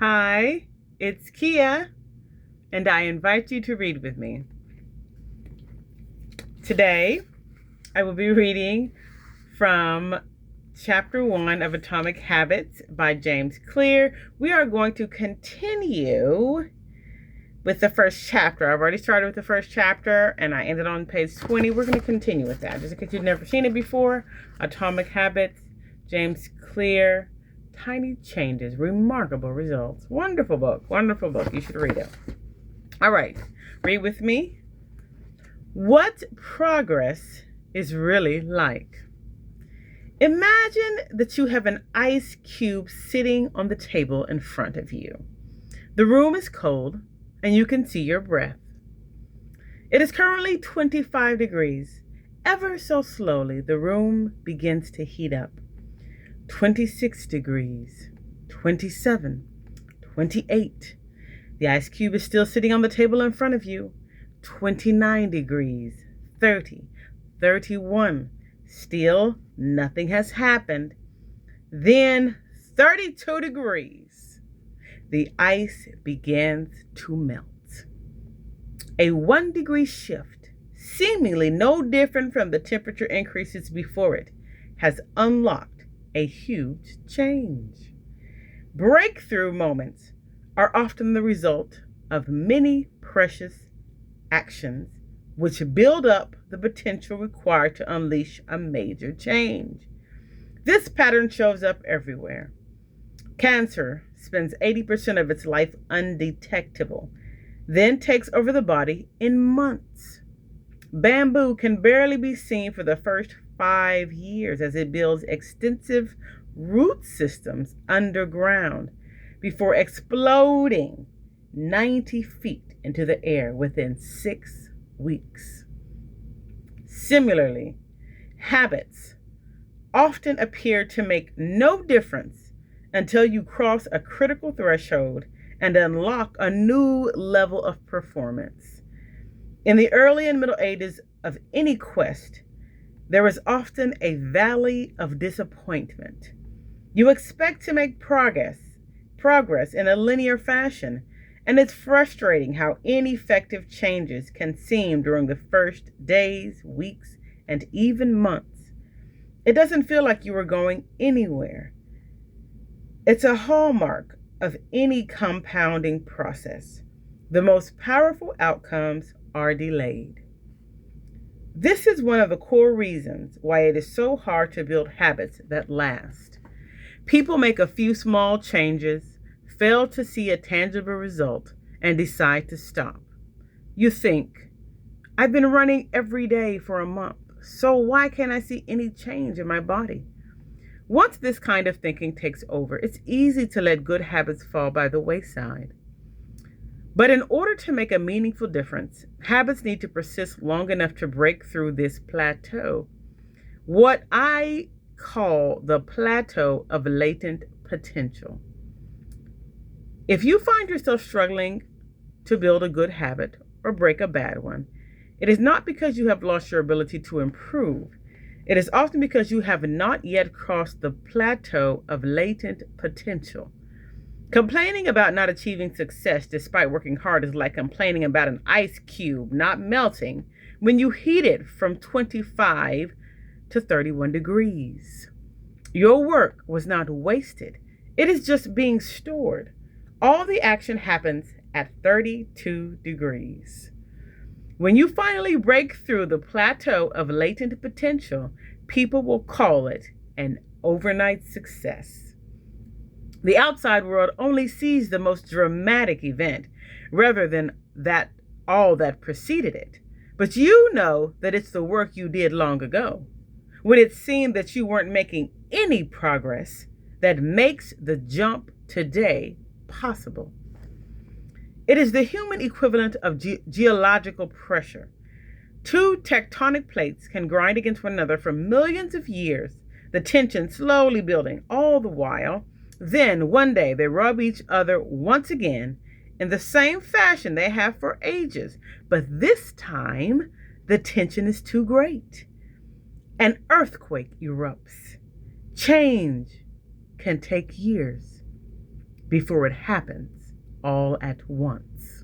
Hi, it's Kia, and I invite you to read with me. Today, I will be reading from Chapter 1 of Atomic Habits by James Clear. We are going to continue with the first chapter. I've already started with the first chapter, and I ended on page 20. We're going to continue with that. Just in case you've never seen it before, Atomic Habits, James Clear, Tiny Changes, Remarkable Results. Wonderful book. Wonderful book. You should read it. All right. Read with me. What progress is really like. Imagine that you have an ice cube sitting on the table in front of you. The room is cold, and you can see your breath. It is currently 25 degrees. Ever so slowly, the room begins to heat up. 26 degrees, 27, 28. The ice cube is still sitting on the table in front of you. 29 degrees, 30, 31. Still, nothing has happened. Then 32 degrees. The ice begins to melt. A 1 degree shift, seemingly no different from the temperature increases before it, has unlocked a huge change. Breakthrough moments are often the result of many precious actions which build up the potential required to unleash a major change. This pattern shows up everywhere. Cancer spends 80% of its life undetectable, then takes over the body in months. Bamboo can barely be seen for the first 5 years as it builds extensive root systems underground before exploding 90 feet into the air within 6 weeks. Similarly, habits often appear to make no difference until you cross a critical threshold and unlock a new level of performance. In the early and middle ages of any quest, there is often a valley of disappointment. You expect to make progress in a linear fashion, and it's frustrating how ineffective changes can seem during the first days, weeks, and even months. It doesn't feel like you are going anywhere. It's a hallmark of any compounding process. The most powerful outcomes are delayed. This is one of the core reasons why it is so hard to build habits that last. People make a few small changes, fail to see a tangible result, and decide to stop. You think, I've been running every day for a month, so why can't I see any change in my body? Once this kind of thinking takes over, it's easy to let good habits fall by the wayside. But in order to make a meaningful difference, habits need to persist long enough to break through this plateau. What I call the plateau of latent potential. If you find yourself struggling to build a good habit or break a bad one, it is not because you have lost your ability to improve. It is often because you have not yet crossed the plateau of latent potential. Complaining about not achieving success despite working hard is like complaining about an ice cube not melting when you heat it from 25 to 31 degrees. Your work was not wasted. It is just being stored. All the action happens at 32 degrees. When you finally break through the plateau of latent potential, people will call it an overnight success. The outside world only sees the most dramatic event rather than all that preceded it. But you know that it's the work you did long ago, when it seemed that you weren't making any progress, that makes the jump today possible. It is the human equivalent of geological pressure. Two tectonic plates can grind against one another for millions of years, the tension slowly building all the while. Then, one day, they rub each other once again in the same fashion they have for ages. But this time, the tension is too great. An earthquake erupts. Change can take years. before it happens all at once.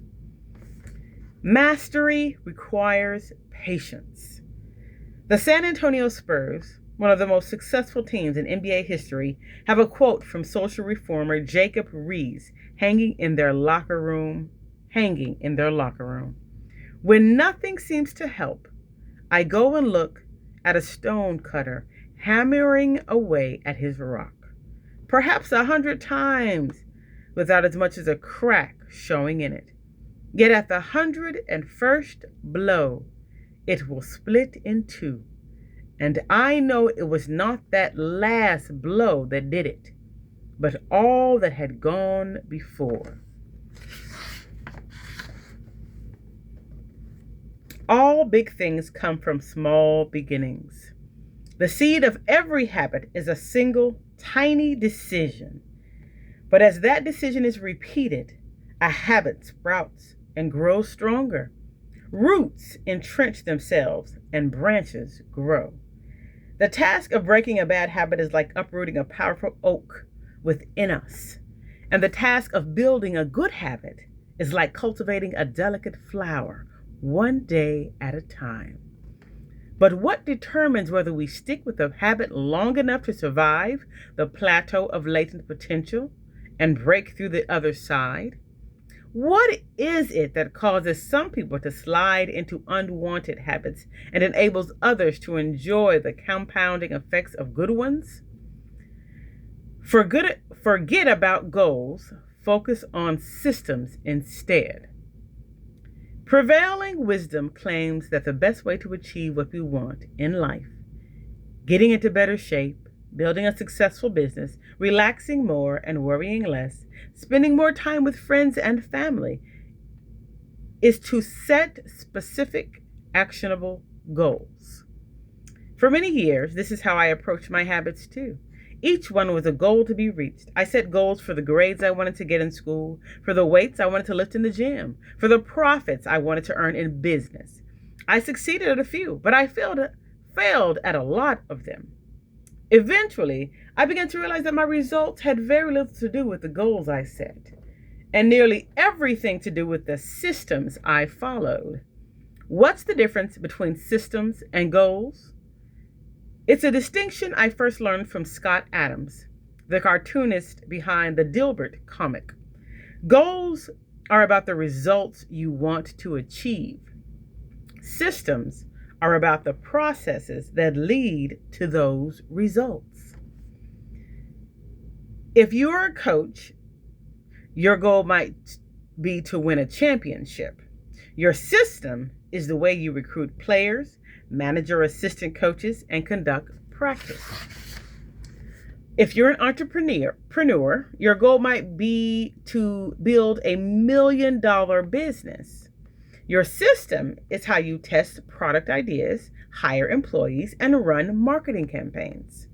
Mastery requires patience. The San Antonio Spurs, one of the most successful teams in NBA history, have a quote from social reformer Jacob Riis hanging in their locker room. When nothing seems to help, I go and look at a stone cutter hammering away at his rock, perhaps 100 times, without as much as a crack showing in it. Yet at the 101st blow, it will split in two. And I know it was not that last blow that did it, but all that had gone before. All big things come from small beginnings. The seed of every habit is a single, tiny decision. But as that decision is repeated, a habit sprouts and grows stronger. Roots entrench themselves and branches grow. The task of breaking a bad habit is like uprooting a powerful oak within us. And the task of building a good habit is like cultivating a delicate flower, one day at a time. But what determines whether we stick with a habit long enough to survive the plateau of latent potential and break through the other side? What is it that causes some people to slide into unwanted habits and enables others to enjoy the compounding effects of good ones? Forget about goals, focus on systems instead. Prevailing wisdom claims that the best way to achieve what we want in life, getting into better shape, building a successful business, relaxing more and worrying less, spending more time with friends and family, is to set specific, actionable goals. For many years, this is how I approached my habits too. Each one was a goal to be reached. I set goals for the grades I wanted to get in school, for the weights I wanted to lift in the gym, for the profits I wanted to earn in business. I succeeded at a few, but I failed at a lot of them. Eventually, I began to realize that my results had very little to do with the goals I set, and nearly everything to do with the systems I followed. What's the difference between systems and goals? It's a distinction I first learned from Scott Adams, the cartoonist behind the Dilbert comic. Goals are about the results you want to achieve. Systems are about the processes that lead to those results. If you're a coach, your goal might be to win a championship. Your system is the way you recruit players, manage your assistant coaches, and conduct practice. If you're an entrepreneur, your goal might be to build $1 million business. Your system is how you test product ideas, hire employees, and run marketing campaigns.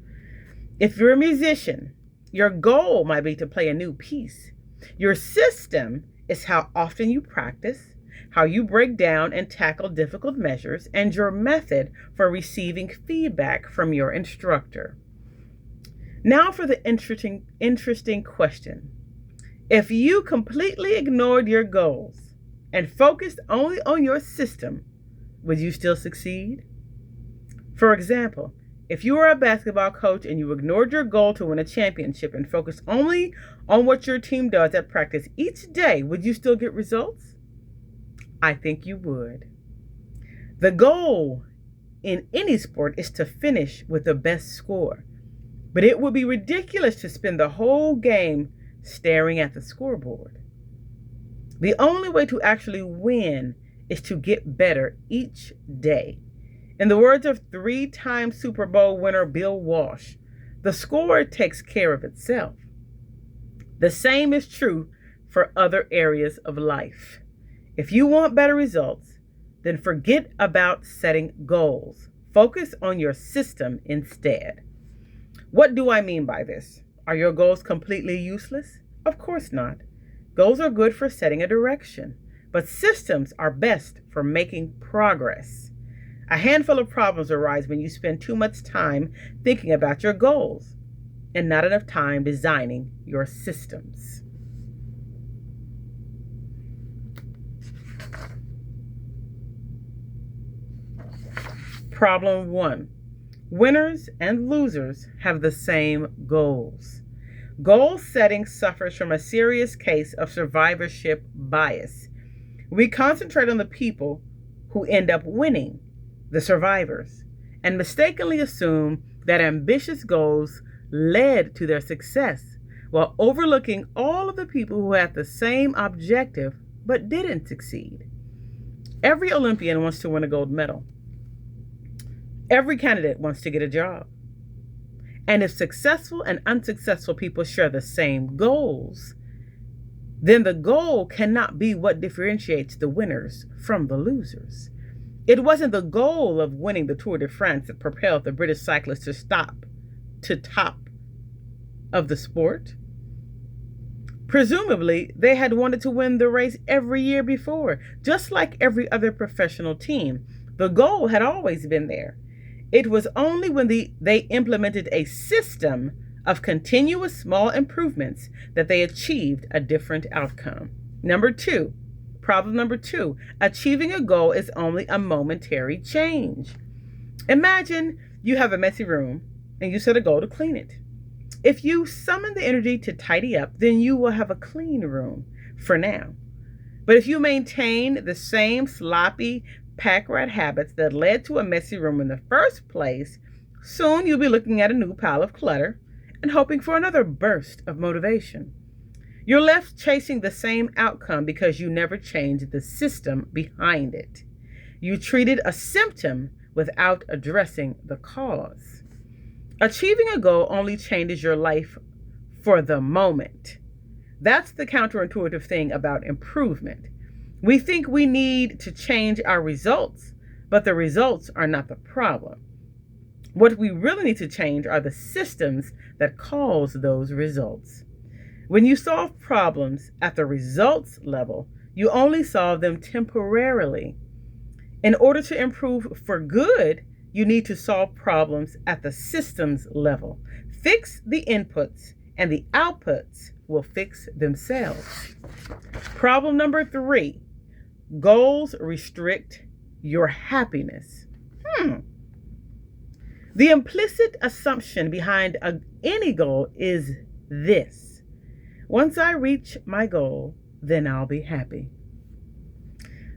If you're a musician, your goal might be to play a new piece. Your system is how often you practice, how you break down and tackle difficult measures, and your method for receiving feedback from your instructor. Now for the interesting question. If you completely ignored your goals and focused only on your system, would you still succeed? For example, if you were a basketball coach and you ignored your goal to win a championship and focused only on what your team does at practice each day, would you still get results? I think you would. The goal in any sport is to finish with the best score, but it would be ridiculous to spend the whole game staring at the scoreboard. The only way to actually win is to get better each day. In the words of 3-time Super Bowl winner Bill Walsh, the score takes care of itself. The same is true for other areas of life. If you want better results, then forget about setting goals. Focus on your system instead. What do I mean by this? Are your goals completely useless? Of course not. Goals are good for setting a direction, but systems are best for making progress. A handful of problems arise when you spend too much time thinking about your goals and not enough time designing your systems. Problem 1. Winners and losers have the same goals. Goal setting suffers from a serious case of survivorship bias. We concentrate on the people who end up winning, the survivors, and mistakenly assume that ambitious goals led to their success, while overlooking all of the people who had the same objective but didn't succeed. Every Olympian wants to win a gold medal. Every candidate wants to get a job. And if successful and unsuccessful people share the same goals, then the goal cannot be what differentiates the winners from the losers. It wasn't the goal of winning the Tour de France that propelled the British cyclists to top of the sport. Presumably, they had wanted to win the race every year before, just like every other professional team. The goal had always been there. It was only when they implemented a system of continuous small improvements that they achieved a different outcome. Problem number two, achieving a goal is only a momentary change. Imagine you have a messy room and you set a goal to clean it. If you summon the energy to tidy up, then you will have a clean room for now. But if you maintain the same sloppy pack rat habits that led to a messy room in the first place, soon you'll be looking at a new pile of clutter and hoping for another burst of motivation. You're left chasing the same outcome because you never changed the system behind it. You treated a symptom without addressing the cause. Achieving a goal only changes your life for the moment. That's the counterintuitive thing about improvement. We think we need to change our results, but the results are not the problem. What we really need to change are the systems that cause those results. When you solve problems at the results level, you only solve them temporarily. In order to improve for good, you need to solve problems at the systems level. Fix the inputs, and the outputs will fix themselves. Problem number 3. Goals restrict your happiness. The implicit assumption behind any goal is this: once I reach my goal, then I'll be happy.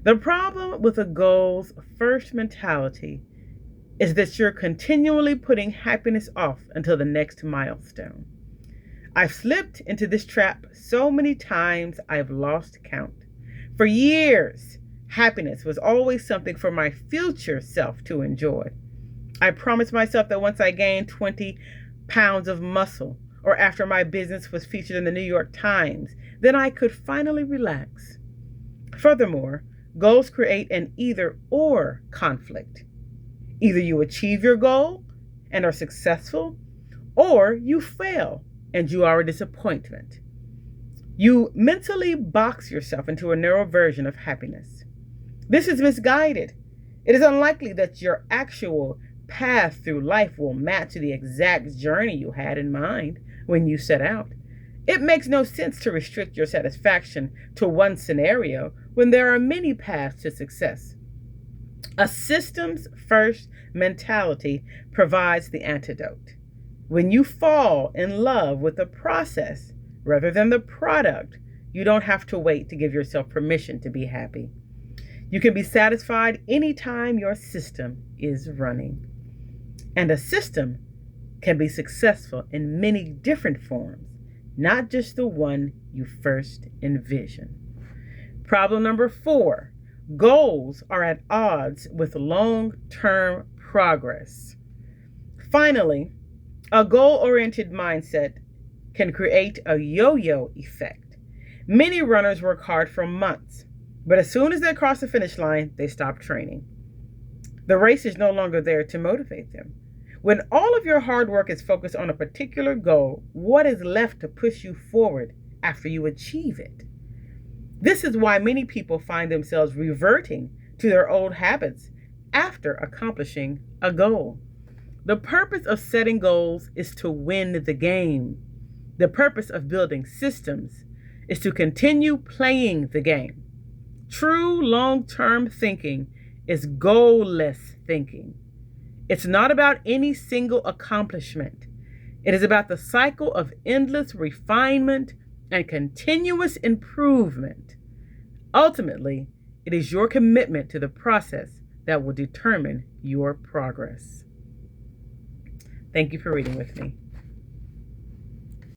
The problem with a goals first mentality is that you're continually putting happiness off until the next milestone. I've slipped into this trap so many times I've lost count. For years, happiness was always something for my future self to enjoy. I promised myself that once I gained 20 pounds of muscle, or after my business was featured in the New York Times, then I could finally relax. Furthermore, goals create an either-or conflict. Either you achieve your goal and are successful, or you fail and you are a disappointment. You mentally box yourself into a narrow version of happiness. This is misguided. It is unlikely that your actual path through life will match the exact journey you had in mind when you set out. It makes no sense to restrict your satisfaction to one scenario when there are many paths to success. A systems-first mentality provides the antidote. When you fall in love with the process rather than the product, you don't have to wait to give yourself permission to be happy. You can be satisfied anytime your system is running. And a system can be successful in many different forms, not just the one you first envisioned. Problem number 4. Goals are at odds with long-term progress. Finally, a goal-oriented mindset can create a yo-yo effect. Many runners work hard for months, but as soon as they cross the finish line, they stop training. The race is no longer there to motivate them. When all of your hard work is focused on a particular goal, what is left to push you forward after you achieve it? This is why many people find themselves reverting to their old habits after accomplishing a goal. The purpose of setting goals is to win the game. The purpose of building systems is to continue playing the game. True long-term thinking is goalless thinking. It's not about any single accomplishment. It is about the cycle of endless refinement and continuous improvement. Ultimately, it is your commitment to the process that will determine your progress. Thank you for reading with me.